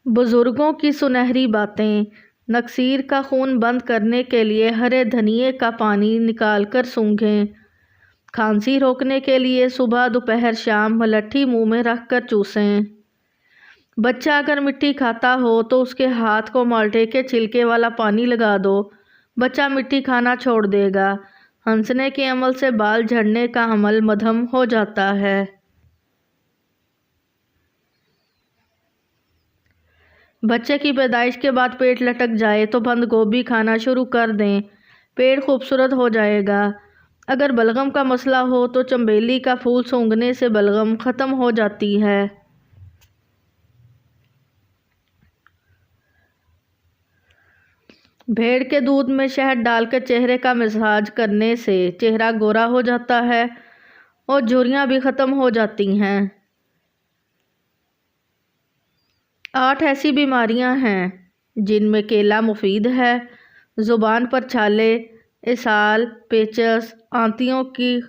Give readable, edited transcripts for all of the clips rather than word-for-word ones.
बुजुर्गों की सुनहरी बातें। नक्सीर का खून बंद करने के लिए हरे धनिए का पानी निकालकर सूंघें। खांसी रोकने के लिए सुबह दोपहर शाम मलट्ठी मुंह में रखकर चूसें। बच्चा अगर मिट्टी खाता हो तो उसके हाथ को माल्टे के छिलके वाला पानी लगा दो, बच्चा मिट्टी खाना छोड़ देगा। हंसने के अमल से बाल झड़ने का अमल मध्यम हो जाता है। बच्चे की पैदाइश के बाद पेट लटक जाए तो बंद गोभी खाना शुरू कर दें, पेट खूबसूरत हो जाएगा। अगर बलगम का मसला हो तो चंबेली का फूल सूंघने से बलगम ख़त्म हो जाती है। भेड़ के दूध में शहद डालकर चेहरे का मसाज करने से चेहरा गोरा हो जाता है और झुर्रियाँ भी ख़त्म हो जाती हैं। 8 ऐसी बीमारियां हैं जिनमें केला मुफीद है। ज़ुबान पर छाले, इसहाल, पेचस, आंतियों की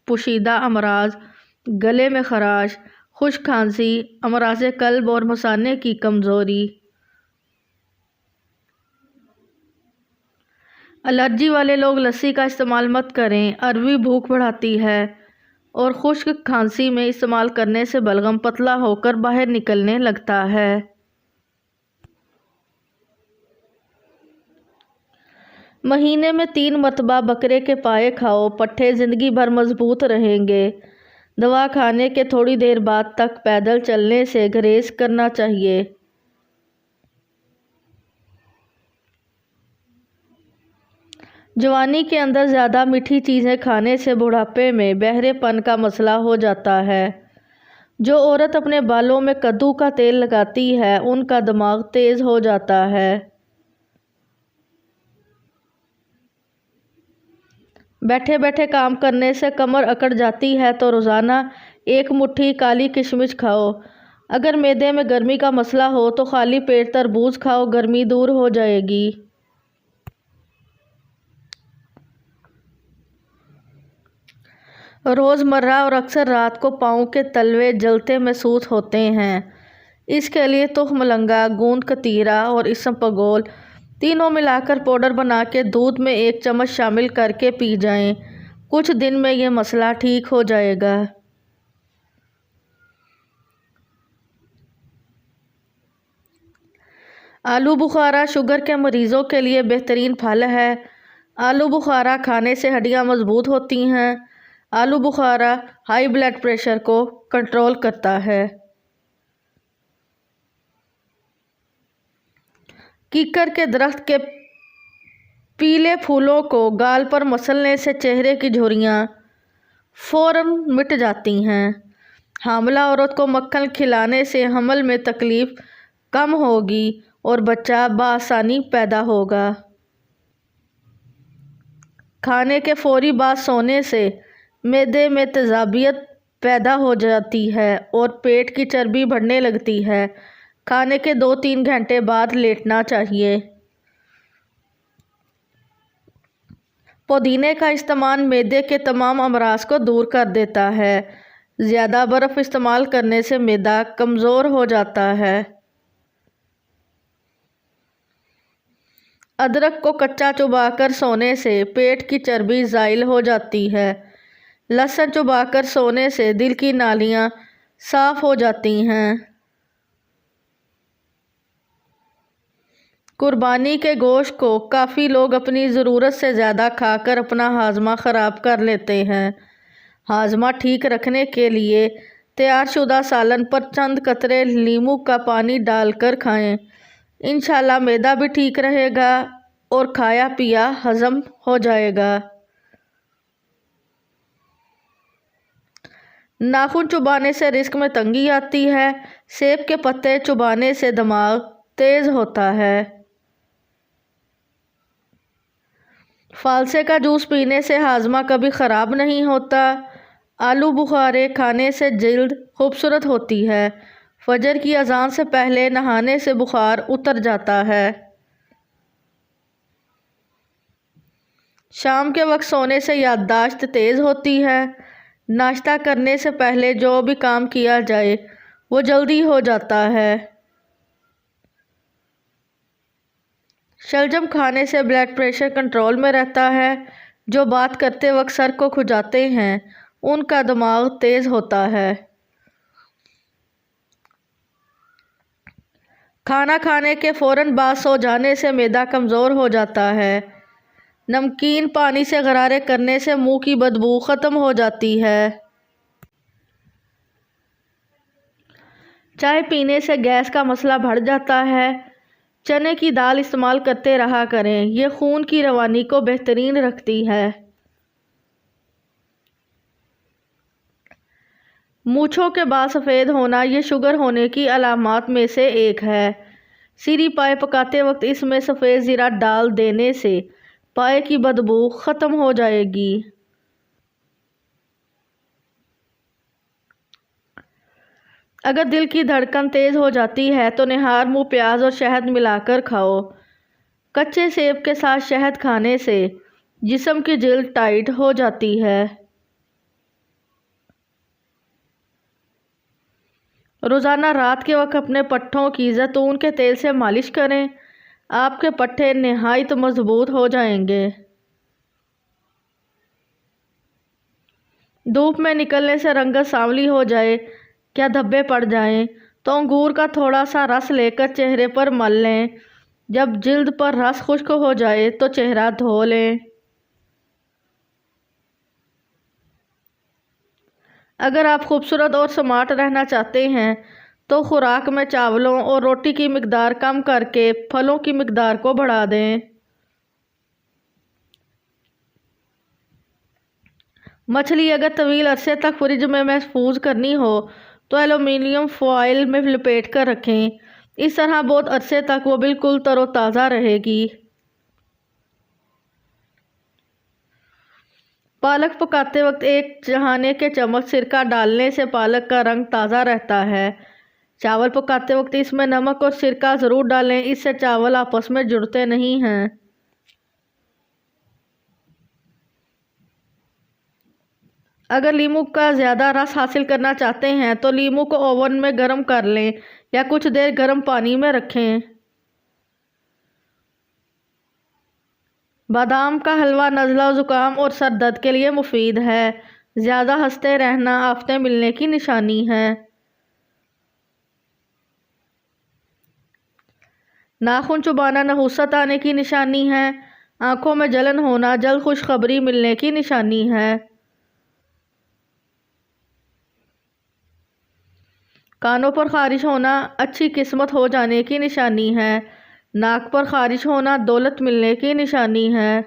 पोशीदा अमराज, गले में खराश, खुश्क खांसी, अमराज कल्ब और मसाने की कमज़ोरी। एलर्जी वाले लोग लस्सी का इस्तेमाल मत करें, अरवी भूख बढ़ाती है और खुश्क खांसी में इस्तेमाल करने से बलगम पतला होकर बाहर निकलने लगता है। महीने में 3 मरतबा बकरे के पाए खाओ, पट्ठे ज़िंदगी भर मजबूत रहेंगे। दवा खाने के थोड़ी देर बाद तक पैदल चलने से गुरेज करना चाहिए। जवानी के अंदर ज़्यादा मीठी चीज़ें खाने से बुढ़ापे में बहरेपन का मसला हो जाता है। जो औरत अपने बालों में कद्दू का तेल लगाती है उनका दिमाग तेज़ हो जाता है। बैठे बैठे काम करने से कमर अकड़ जाती है तो रोज़ाना 1 मुट्ठी काली किशमिश खाओ। अगर मैदे में गर्मी का मसला हो तो खाली पेट तरबूज खाओ, गर्मी दूर हो जाएगी। रोज़मर्रा और अक्सर रात को पाँव के तलवे जलते महसूस होते हैं। इसके लिए तुखमलंगा, गूंद कतीरा और इसबगोल तीनों मिलाकर पाउडर बना के दूध में 1 चम्मच शामिल करके पी जाएं। कुछ दिन में ये मसला ठीक हो जाएगा। आलू बुखारा शुगर के मरीज़ों के लिए बेहतरीन फल है। आलू बुखारा खाने से हड्डियां मजबूत होती हैं। आलू बुखारा हाई ब्लड प्रेशर को कंट्रोल करता है। कीकर के दरख्त के पीले फूलों को गाल पर मसलने से चेहरे की झुर्रियाँ फौरन मिट जाती हैं। हामिला औरत को मक्खन खिलाने से हमल में तकलीफ़ कम होगी और बच्चा बआसानी पैदा होगा। खाने के फौरी बाद सोने से मैदे में तेज़ाबियत पैदा हो जाती है और पेट की चर्बी बढ़ने लगती है। खाने के 2-3 घंटे बाद लेटना चाहिए। पुदीने का इस्तेमाल मैदे के तमाम अमराज को दूर कर देता है। ज़्यादा बर्फ़ इस्तेमाल करने से मैदा कमज़ोर हो जाता है। अदरक को कच्चा चबाकर सोने से पेट की चर्बी ज़ाइल हो जाती है। लहसुन चबाकर सोने से दिल की नालियाँ साफ़ हो जाती हैं। कुर्बानी के गोश्त को काफ़ी लोग अपनी ज़रूरत से ज़्यादा खाकर अपना हाजमा ख़राब कर लेते हैं। हाजमा ठीक रखने के लिए तैयारशुदा सालन पर चंद कतरे नींबू का पानी डालकर खाएं। इंशाल्लाह मैदा भी ठीक रहेगा और खाया पिया हज़म हो जाएगा। नाखून चुबाने से रिस्क में तंगी आती है। सेब के पत्ते चुबाने से दिमाग तेज़ होता है। फालसे का जूस पीने से हाजमा कभी ख़राब नहीं होता। आलू बुखारे खाने से जिल्द खूबसूरत होती है। फजर की अजान से पहले नहाने से बुखार उतर जाता है। शाम के वक्त सोने से याददाश्त तेज़ होती है। नाश्ता करने से पहले जो भी काम किया जाए वो जल्दी हो जाता है। شلجم کھانے سے بلڈ پریشر کنٹرول میں رہتا ہے۔ جو بات کرتے وقت سر کو کھجاتے ہیں ان کا دماغ تیز ہوتا ہے۔ کھانا کھانے کے فوراً بعد سو جانے سے معدہ کمزور ہو جاتا ہے۔ نمکین پانی سے غرارے کرنے سے منہ کی بدبو ختم ہو جاتی ہے۔ چائے پینے سے گیس کا مسئلہ بڑھ جاتا ہے۔ چنے کی دال استعمال کرتے رہا کریں، یہ خون کی روانی کو بہترین رکھتی ہے۔ مونچھوں کے بال سفید ہونا یہ شوگر ہونے کی علامات میں سے ایک ہے۔ سیری پائے پکاتے وقت اس میں سفید زیرہ ڈال دینے سے پائے کی بدبو ختم ہو جائے گی۔ اگر دل کی دھڑکن تیز ہو جاتی ہے تو نہار منہ پیاز اور شہد ملا کر کھاؤ۔ کچے سیب کے ساتھ شہد کھانے سے جسم کی جلد ٹائٹ ہو جاتی ہے۔ روزانہ رات کے وقت اپنے پٹھوں کی زیتون کے تیل سے مالش کریں، آپ کے پٹھے نہایت مضبوط ہو جائیں گے۔ دھوپ میں نکلنے سے رنگت سانولی ہو جائے یا دھبے پڑ جائیں تو انگور کا تھوڑا سا رس لے کر چہرے پر مل لیں۔ جب جلد پر رس خشک ہو جائے تو چہرہ دھو لیں۔ اگر آپ خوبصورت اور سمارٹ رہنا چاہتے ہیں تو خوراک میں چاولوں اور روٹی کی مقدار کم کر کے پھلوں کی مقدار کو بڑھا دیں۔ مچھلی اگر طویل عرصے تک فریج میں محفوظ کرنی ہو تو ایلومینیم فوائل میں لپیٹ کر رکھیں، اس طرح بہت عرصے تک وہ بالکل تر و تازہ رہے گی۔ پالک پکاتے وقت ایک چہانے کے چمچ سرکہ ڈالنے سے پالک کا رنگ تازہ رہتا ہے۔ چاول پکاتے وقت اس میں نمک اور سرکہ ضرور ڈالیں، اس سے چاول آپس میں جڑتے نہیں ہیں۔ اگر لیموں کا زیادہ رس حاصل کرنا چاہتے ہیں تو لیموں کو اوون میں گرم کر لیں یا کچھ دیر گرم پانی میں رکھیں۔ بادام کا حلوہ نزلہ و زکام اور سر درد کے لیے مفید ہے۔ زیادہ ہنستے رہنا آفتیں ملنے کی نشانی ہے۔ ناخن چبانا نحوست آنے کی نشانی ہے۔ آنکھوں میں جلن ہونا جلد خوشخبری ملنے کی نشانی ہے۔ کانوں پر خارش ہونا اچھی قسمت ہو جانے کی نشانی ہے۔ ناک پر خارش ہونا دولت ملنے کی نشانی ہے۔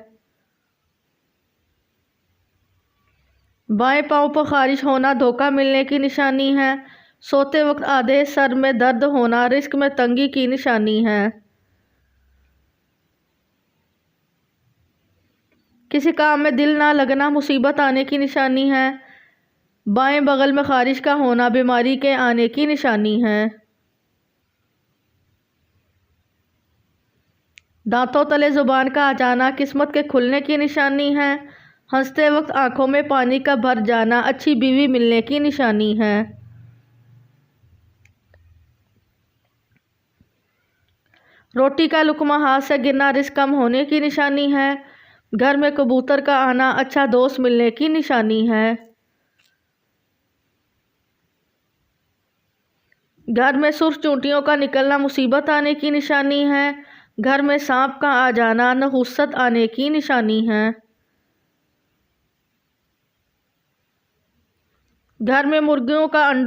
بائیں پاؤں پر خارش ہونا دھوکہ ملنے کی نشانی ہے۔ سوتے وقت آدھے سر میں درد ہونا رزق میں تنگی کی نشانی ہے۔ کسی کام میں دل نہ لگنا مصیبت آنے کی نشانی ہے۔ بائیں بغل میں خارش کا ہونا بیماری کے آنے کی نشانی ہے۔ دانتوں تلے زبان کا آ جانا قسمت کے کھلنے کی نشانی ہے۔ ہنستے وقت آنکھوں میں پانی کا بھر جانا اچھی بیوی ملنے کی نشانی ہے۔ روٹی کا لقمہ ہاتھ سے گرنا رزق کم ہونے کی نشانی ہے۔ گھر میں کبوتر کا آنا اچھا دوست ملنے کی نشانی ہے۔ گھر میں سرخ چونٹیوں کا نکلنا مصیبت آنے کی نشانی ہے۔ گھر میں سانپ کا آ جانا نحوست آنے کی نشانی ہے۔ گھر میں مرغیوں کا انڈوں